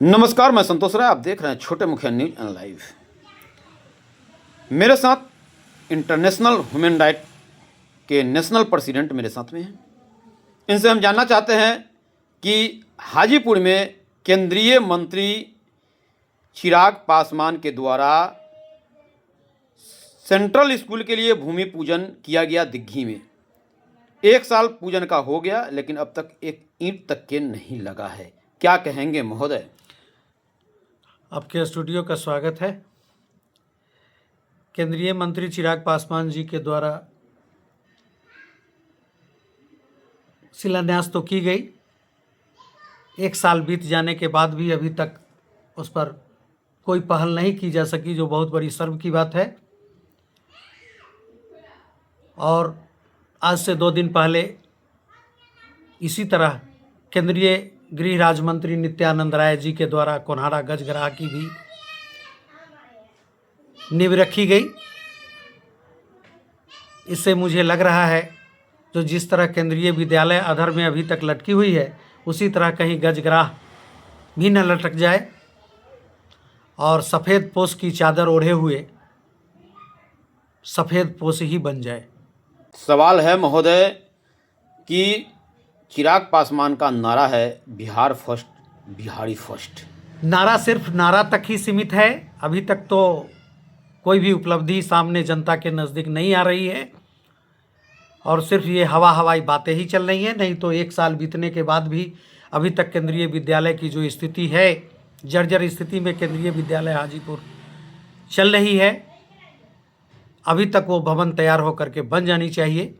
नमस्कार, मैं संतोष राय। आप देख रहे हैं छोटे मुखिया न्यूज एंड लाइव। मेरे साथ इंटरनेशनल ह्यूमन राइट के नेशनल प्रेसिडेंट मेरे साथ में हैं। इनसे हम जानना चाहते हैं कि हाजीपुर में केंद्रीय मंत्री चिराग पासवान के द्वारा सेंट्रल स्कूल के लिए भूमि पूजन किया गया दिग्घी में। 1 साल पूजन का हो गया, लेकिन अब तक एक ईंट तक के नहीं लगा है। क्या कहेंगे महोदय? आपके स्टूडियो का स्वागत है। केंद्रीय मंत्री चिराग पासवान जी के द्वारा शिलान्यास तो की गई, 1 साल बीत जाने के बाद भी अभी तक उस पर कोई पहल नहीं की जा सकी, जो बहुत बड़ी शर्म की बात है। और आज से 2 दिन पहले इसी तरह केंद्रीय गृह राज्य मंत्री नित्यानंद राय जी के द्वारा कोन्हारा गजग्राह की भी नींव रखी गई। इससे मुझे लग रहा है जो जिस तरह केंद्रीय विद्यालय अधर में अभी तक लटकी हुई है, उसी तरह कहीं गजग्राह भी न लटक जाए और सफ़ेद पोश की चादर ओढ़े हुए सफ़ेद पोश ही बन जाए। सवाल है महोदय कि चिराग पासवान का नारा है बिहार फर्स्ट, बिहारी फर्स्ट। नारा सिर्फ नारा तक ही सीमित है। अभी तक तो कोई भी उपलब्धि सामने जनता के नज़दीक नहीं आ रही है और सिर्फ ये हवाई बातें ही चल रही हैं। नहीं तो 1 साल बीतने के बाद भी अभी तक केंद्रीय विद्यालय की जो स्थिति है, जर्जर स्थिति में केंद्रीय विद्यालय हाजीपुर चल रही है। अभी तक वो भवन तैयार होकर के बन जानी चाहिए।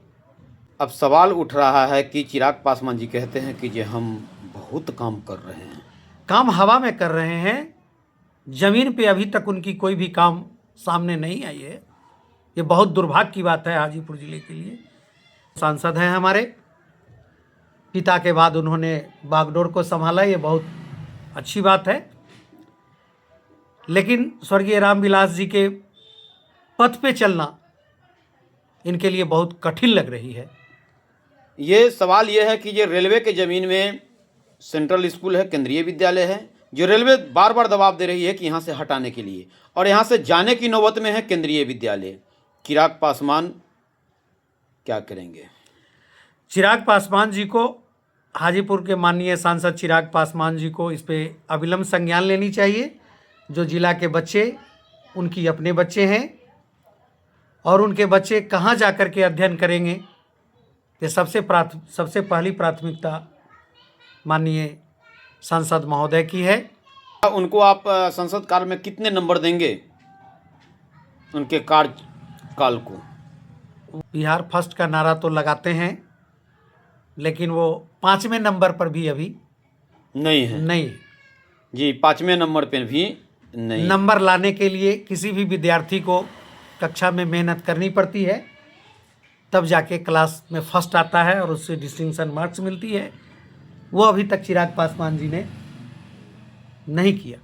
अब सवाल उठ रहा है कि चिराग पासवान जी कहते हैं कि जे हम बहुत काम कर रहे हैं। काम हवा में कर रहे हैं, ज़मीन पे अभी तक उनकी कोई भी काम सामने नहीं आई है। ये बहुत दुर्भाग्य की बात है हाजीपुर ज़िले के लिए। सांसद हैं हमारे, पिता के बाद उन्होंने बागडोर को संभाला, ये बहुत अच्छी बात है। लेकिन स्वर्गीय रामविलास जी के पथ पे चलना इनके लिए बहुत कठिन लग रही है। ये सवाल ये है कि ये रेलवे के ज़मीन में सेंट्रल स्कूल है, केंद्रीय विद्यालय है, जो रेलवे बार बार दबाव दे रही है कि यहाँ से हटाने के लिए, और यहाँ से जाने की नौबत में है केंद्रीय विद्यालय। चिराग पासवान क्या करेंगे? चिराग पासवान जी को, हाजीपुर के माननीय सांसद चिराग पासवान जी को इस पे अविलंब संज्ञान लेनी चाहिए। जो जिला के बच्चे उनकी अपने बच्चे हैं और उनके बच्चे कहाँ जा कर के अध्ययन करेंगे, ये सबसे पहली प्राथमिकता माननीय सांसद महोदय की है। उनको आप संसद कार्य में कितने नंबर देंगे उनके कार्यकाल को? बिहार फर्स्ट का नारा तो लगाते हैं, लेकिन वो 5वें नंबर पर भी अभी नहीं है। नहीं जी, 5वें नंबर पर भी नहीं। नंबर लाने के लिए किसी भी विद्यार्थी को कक्षा में मेहनत करनी पड़ती है, तब जाके क्लास में फर्स्ट आता है और उससे डिस्टिंक्शन मार्क्स मिलती है। वो अभी तक चिराग पासवान जी ने नहीं किया।